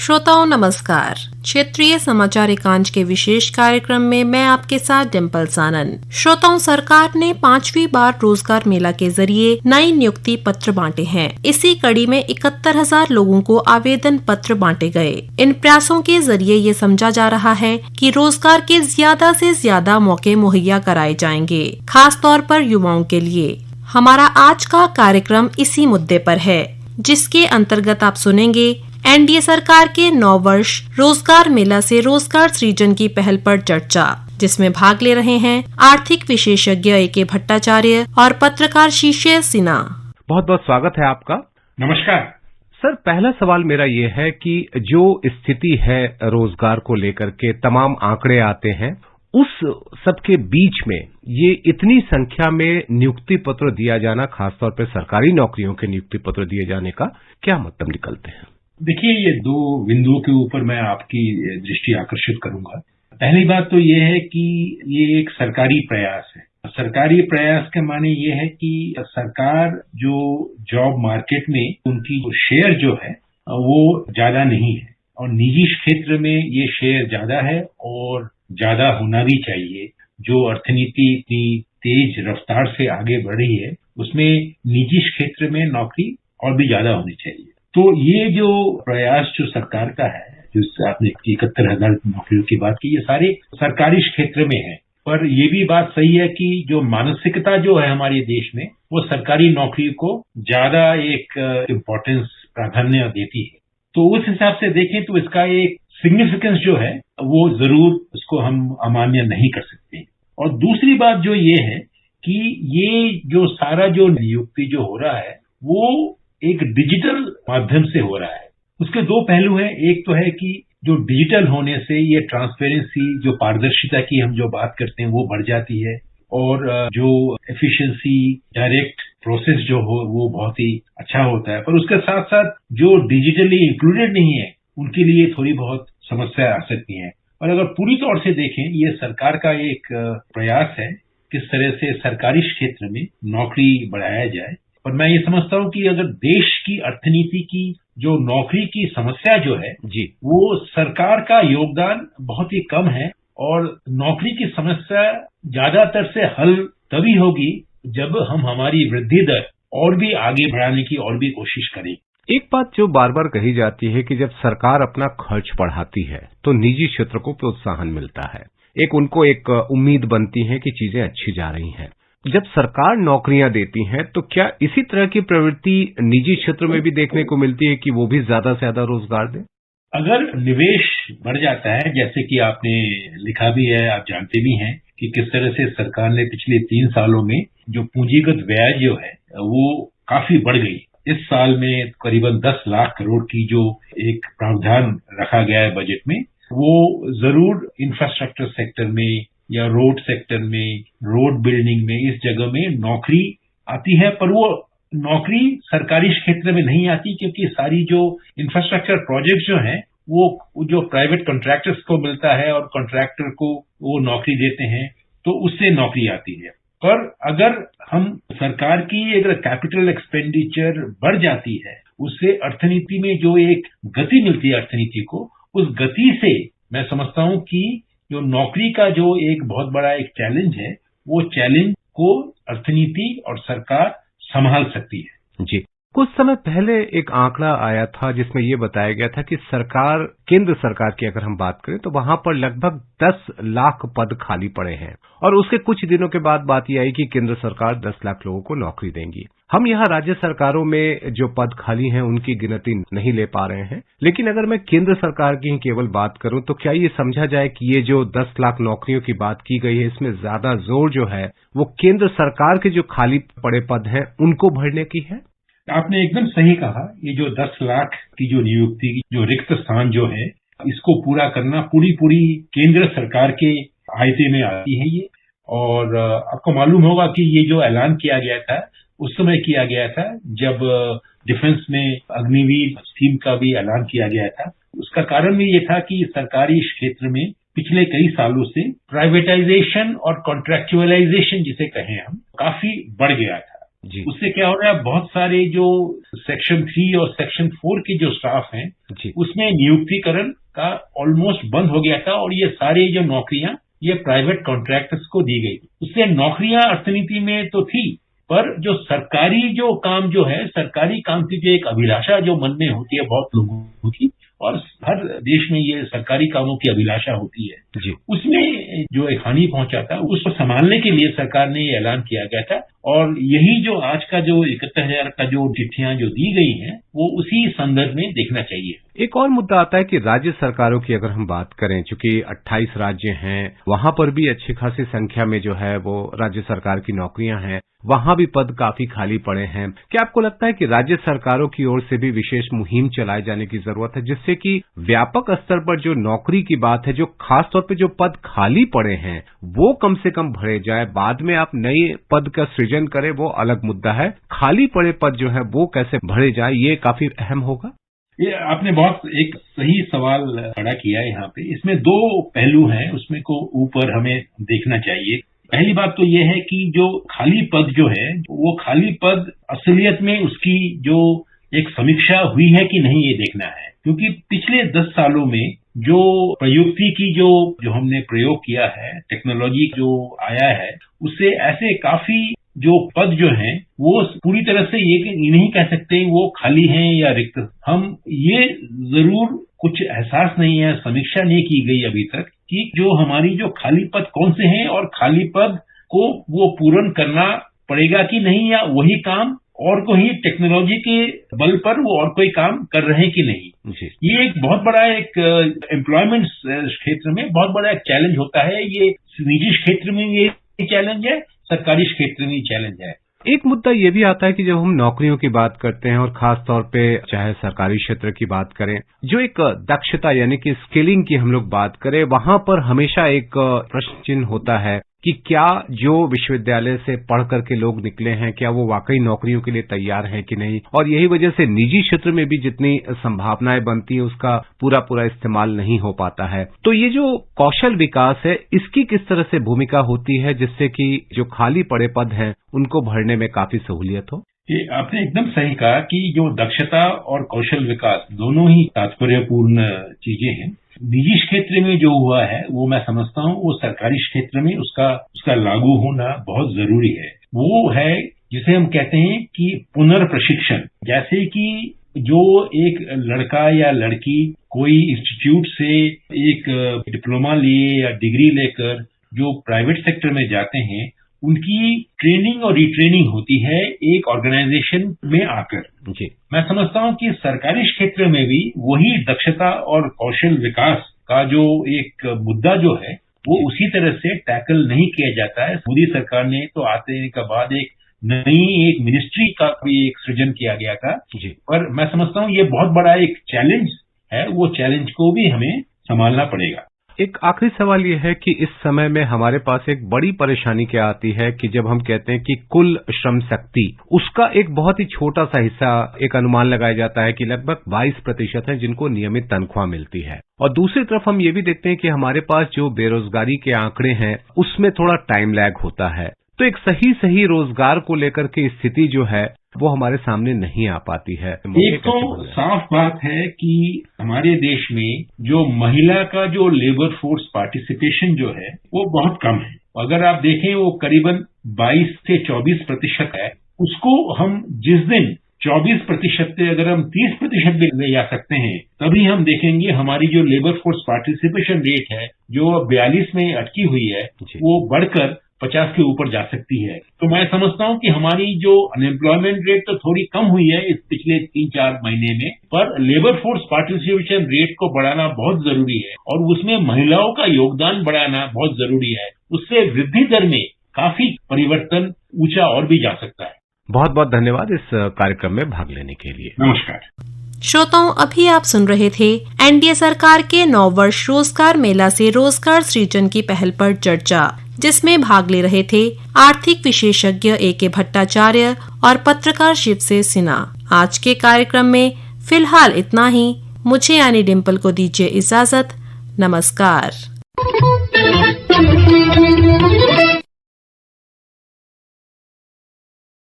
श्रोताओं नमस्कार। क्षेत्रीय समाचार एकांश के विशेष कार्यक्रम में मैं आपके साथ डिम्पल सानन। श्रोताओं, सरकार ने 5वीं बार रोजगार मेला के जरिए नई नियुक्ति पत्र बांटे हैं। इसी कड़ी में 71,000 लोगों को आवेदन पत्र बांटे गए। इन प्रयासों के जरिए ये समझा जा रहा है कि रोजगार के ज्यादा से ज्यादा मौके मुहैया कराए जाएंगे, खास तौर पर युवाओं के लिए। हमारा आज का कार्यक्रम इसी मुद्दे पर है, जिसके अंतर्गत आप सुनेंगे एनडीए सरकार के 9 वर्ष रोजगार मेला से रोजगार सृजन की पहल पर चर्चा, जिसमें भाग ले रहे हैं आर्थिक विशेषज्ञ ए.के. भट्टाचार्य और पत्रकार शीशे सिन्हा। बहुत बहुत स्वागत है आपका। नमस्कार सर, पहला सवाल मेरा ये है कि जो स्थिति है रोजगार को लेकर के तमाम आंकड़े आते हैं, उस सबके बीच में ये इतनी संख्या में नियुक्ति पत्र दिया जाना, खासतौर पर सरकारी नौकरियों के नियुक्ति पत्र दिए जाने का क्या मतलब निकलते हैं? देखिए, ये दो बिंदुओं के ऊपर मैं आपकी दृष्टि आकर्षित करूंगा। पहली बात तो ये है कि ये एक सरकारी प्रयास है। सरकारी प्रयास के माने ये है कि सरकार जो जॉब मार्केट में उनकी शेयर जो है वो ज्यादा नहीं है, और निजी क्षेत्र में ये शेयर ज्यादा है और ज्यादा होना भी चाहिए। जो अर्थनीति इतनी तेज रफ्तार से आगे बढ़ रही है, उसमें निजी क्षेत्र में नौकरी और भी ज्यादा होनी चाहिए। तो ये जो प्रयास जो सरकार का है, जिससे आपने 71,000 नौकरियों की बात की, ये सारे सरकारी क्षेत्र में है। पर ये भी बात सही है कि जो मानसिकता जो है हमारे देश में, वो सरकारी नौकरी को ज्यादा एक इम्पोर्टेंस, प्राधान्य देती है। तो उस हिसाब से देखें तो इसका एक सिग्निफिकेंस जो है वो जरूर उसको हम अमान्य नहीं कर सकते। और दूसरी बात जो ये है कि ये जो सारा जो नियुक्ति जो हो रहा है वो एक डिजिटल माध्यम से हो रहा है। उसके दो पहलू हैं। एक तो है कि जो डिजिटल होने से ये ट्रांसपेरेंसी, जो पारदर्शिता की हम जो बात करते हैं, वो बढ़ जाती है, और जो एफिशिएंसी, डायरेक्ट प्रोसेस जो हो वो बहुत ही अच्छा होता है। पर उसके साथ साथ जो डिजिटली इंक्लूडेड नहीं है, उनके लिए थोड़ी बहुत समस्या आ सकती है। और अगर पूरी तौर से देखें, ये सरकार का एक प्रयास है किस तरह से सरकारी क्षेत्र में नौकरी बढ़ाया जाए। और मैं ये समझता हूँ कि अगर देश की अर्थनीति की जो नौकरी की समस्या जो है जी, वो सरकार का योगदान बहुत ही कम है, और नौकरी की समस्या ज्यादातर से हल तभी होगी जब हम हमारी वृद्धि दर और भी आगे बढ़ाने की और भी कोशिश करें। एक बात जो बार बार कही जाती है कि जब सरकार अपना खर्च बढ़ाती है तो निजी क्षेत्र को प्रोत्साहन मिलता है, उनको एक उम्मीद बनती है कि चीजें अच्छी जा रही हैं। जब सरकार नौकरियां देती है तो क्या इसी तरह की प्रवृत्ति निजी क्षेत्र में भी देखने को मिलती है कि वो भी ज्यादा से ज्यादा रोजगार दें? अगर निवेश बढ़ जाता है, जैसे कि आपने लिखा भी है, आप जानते भी हैं कि किस तरह से सरकार ने पिछले 3 सालों में जो पूंजीगत व्यय जो है वो काफी बढ़ गई। इस साल में करीबन 10 लाख करोड़ की जो एक प्रावधान रखा गया है बजट में, वो जरूर इंफ्रास्ट्रक्चर सेक्टर में या रोड सेक्टर में, रोड बिल्डिंग में, इस जगह में नौकरी आती है। पर वो नौकरी सरकारी क्षेत्र में नहीं आती, क्योंकि सारी जो इंफ्रास्ट्रक्चर प्रोजेक्ट जो हैं वो जो प्राइवेट कॉन्ट्रैक्टर्स को मिलता है, और कॉन्ट्रैक्टर को वो नौकरी देते हैं, तो उससे नौकरी आती है। पर अगर हम सरकार की अगर कैपिटल एक्सपेंडिचर बढ़ जाती है, उससे अर्थनीति में जो एक गति मिलती है अर्थनीति को, उस गति से मैं समझता हूं कि जो नौकरी का जो एक बहुत बड़ा एक चैलेंज है, वो चैलेंज को अर्थनीति और सरकार संभाल सकती है। जी, कुछ समय पहले एक आंकड़ा आया था जिसमें ये बताया गया था कि केंद्र सरकार की अगर हम बात करें तो वहां पर लगभग 10 लाख पद खाली पड़े हैं, और उसके कुछ दिनों के बाद बात ये आई कि केंद्र सरकार 10 लाख लोगों को नौकरी देंगी। हम यहाँ राज्य सरकारों में जो पद खाली हैं उनकी गिनती नहीं ले पा रहे हैं, लेकिन अगर मैं केंद्र सरकार की केवल बात करूं तो क्या ये समझा जाए कि ये जो 10 लाख नौकरियों की बात की गई है, इसमें ज्यादा जोर जो है वो केंद्र सरकार के जो खाली पड़े पद हैं उनको भरने की है? आपने एकदम सही कहा। ये जो 10 लाख की जो नियुक्ति की जो रिक्त स्थान जो है, इसको पूरा करना पूरी केंद्र सरकार के आयते में आती है ये। और आपको मालूम होगा कि ये जो ऐलान किया गया था, उस समय किया गया था जब डिफेंस में अग्निवीर स्कीम का भी ऐलान किया गया था। उसका कारण भी ये था कि सरकारी क्षेत्र में पिछले कई सालों से प्राइवेटाइजेशन और कॉन्ट्रैक्चुअलाइजेशन जिसे कहें हम, काफी बढ़ गया था। उससे क्या हो रहा है, बहुत सारे जो सेक्शन 3 और सेक्शन 4 के जो स्टाफ हैं उसमें नियुक्तिकरण का ऑलमोस्ट बंद हो गया था और ये सारे जो नौकरियां ये प्राइवेट कॉन्ट्रैक्टर्स को दी गई। उससे नौकरियां अर्थनीति में तो थी, पर जो सरकारी जो काम जो है, सरकारी काम की जो एक अभिलाषा जो मन में होती है बहुत लोगों की, और हर देश में ये सरकारी कामों की अभिलाषा होती है, उसमें जो एक हानि पहुंचा था उसको संभालने के लिए सरकार ने ये ऐलान किया गया था। और यही जो आज का जो 71,000 का जो चिट्ठियां जो दी गई हैं वो उसी संदर्भ में देखना चाहिए। एक और मुद्दा आता है कि राज्य सरकारों की अगर हम बात करें, चूंकि 28 राज्य हैं, वहां पर भी अच्छी खासी संख्या में जो है वो राज्य सरकार की नौकरियां हैं, वहां भी पद काफी खाली पड़े हैं। क्या आपको लगता है कि राज्य सरकारों की ओर से भी विशेष मुहिम चलाए जाने की जरूरत है, जिससे कि व्यापक स्तर पर जो नौकरी की बात है, जो खासतौर पर जो पद खाली पड़े हैं वो कम से कम भरे जाए? बाद में आप नए पद का सृजन करें वो अलग मुद्दा है, खाली पड़े पद जो है वो कैसे भरे जाए ये काफी अहम होगा। ये आपने बहुत एक सही सवाल खड़ा किया है यहाँ पे। इसमें दो पहलू हैं, उसमें को ऊपर हमें देखना चाहिए। पहली बात तो ये है कि जो खाली पद जो है वो खाली पद असलियत में उसकी जो एक समीक्षा हुई है कि नहीं ये देखना है, क्योंकि पिछले 10 सालों में जो प्रयुक्ति की जो हमने प्रयोग किया है, टेक्नोलॉजी जो आया है, उससे ऐसे काफी जो पद जो हैं वो पूरी तरह से ये नहीं कह सकते वो खाली हैं या रिक्त। हम ये जरूर कुछ एहसास नहीं है, समीक्षा नहीं की गई अभी तक कि जो हमारी जो खाली पद कौन से हैं और खाली पद को वो पूर्ण करना पड़ेगा कि नहीं, या वही काम और कोई टेक्नोलॉजी के बल पर वो और कोई काम कर रहे हैं कि नहीं। ये एक बहुत बड़ा एक एम्प्लॉयमेंट क्षेत्र में बहुत बड़ा एक चैलेंज होता है। ये निजी क्षेत्र में ये चैलेंज है, सरकारी क्षेत्र में चैलेंज है। एक मुद्दा ये भी आता है कि जब हम नौकरियों की बात करते हैं और खास तौर पे चाहे सरकारी क्षेत्र की बात करें, जो एक दक्षता यानी कि स्किलिंग की हम लोग बात करें, वहां पर हमेशा एक प्रश्न चिन्ह होता है कि क्या जो विश्वविद्यालय से पढ़ करके लोग निकले हैं क्या वो वाकई नौकरियों के लिए तैयार हैं कि नहीं, और यही वजह से निजी क्षेत्र में भी जितनी संभावनाएं बनती है उसका पूरा इस्तेमाल नहीं हो पाता है। तो ये जो कौशल विकास है इसकी किस तरह से भूमिका होती है जिससे कि जो खाली पड़े पद हैं उनको भरने में काफी सहूलियत हो? ये आपने एकदम सही कहा कि जो दक्षता और कौशल विकास दोनों ही तात्पर्यपूर्ण चीजें हैं। निजी क्षेत्र में जो हुआ है वो मैं समझता हूँ वो सरकारी क्षेत्र में उसका लागू होना बहुत जरूरी है। वो है जिसे हम कहते हैं कि पुनर्प्रशिक्षण। जैसे कि जो एक लड़का या लड़की कोई इंस्टीट्यूट से एक डिप्लोमा लिए या डिग्री लेकर जो प्राइवेट सेक्टर में जाते हैं, उनकी ट्रेनिंग और रिट्रेनिंग होती है एक ऑर्गेनाइजेशन में आकर। मैं समझता हूँ कि सरकारी क्षेत्र में भी वही दक्षता और कौशल विकास का जो एक मुद्दा जो है वो उसी तरह से टैकल नहीं किया जाता है। मोदी सरकार ने तो आने के बाद एक नई मिनिस्ट्री का भी एक सृजन किया गया था, पर मैं समझता हूँ ये बहुत बड़ा एक चैलेंज है, वो चैलेंज को भी हमें संभालना पड़ेगा। एक आखिरी सवाल ये है कि इस समय में हमारे पास एक बड़ी परेशानी क्या आती है कि जब हम कहते हैं कि कुल श्रम शक्ति उसका एक बहुत ही छोटा सा हिस्सा एक अनुमान लगाया जाता है कि लगभग 22% है जिनको नियमित तनख्वाह मिलती है, और दूसरी तरफ हम ये भी देखते हैं कि हमारे पास जो बेरोजगारी के आंकड़े हैं उसमें थोड़ा टाइम लैग होता है। तो एक सही रोजगार को लेकर के स्थिति जो है वो हमारे सामने नहीं आ पाती है। एक तो साफ बात है कि हमारे देश में जो महिला का जो लेबर फोर्स पार्टिसिपेशन जो है वो बहुत कम है। अगर आप देखें वो करीबन 22 से 24% है। उसको हम जिस दिन 24% से अगर हम 30% भी ले जा सकते हैं, तभी हम देखेंगे हमारी जो लेबर फोर्स पार्टिसिपेशन रेट है जो 42 में अटकी हुई है वो बढ़कर 50 के ऊपर जा सकती है। तो मैं समझता हूँ कि हमारी जो अनएम्प्लॉयमेंट रेट तो थोड़ी कम हुई है इस पिछले 3-4 महीने में, पर लेबर फोर्स पार्टिसिपेशन रेट को बढ़ाना बहुत जरूरी है और उसमें महिलाओं का योगदान बढ़ाना बहुत जरूरी है। उससे वृद्धि दर में काफी परिवर्तन ऊंचा और भी जा सकता है। बहुत बहुत धन्यवाद इस कार्यक्रम में भाग लेने के लिए। नमस्कार श्रोताओं, अभी आप सुन रहे थे एनडीए सरकार के 9 वर्ष रोजगार मेला से रोजगार सृजन की पहल पर चर्चा, जिसमें भाग ले रहे थे आर्थिक विशेषज्ञ A.K. भट्टाचार्य और पत्रकार शिवसे सिन्हा। आज के कार्यक्रम में फिलहाल इतना ही। मुझे यानी डिम्पल को दीजिए इजाजत। नमस्कार।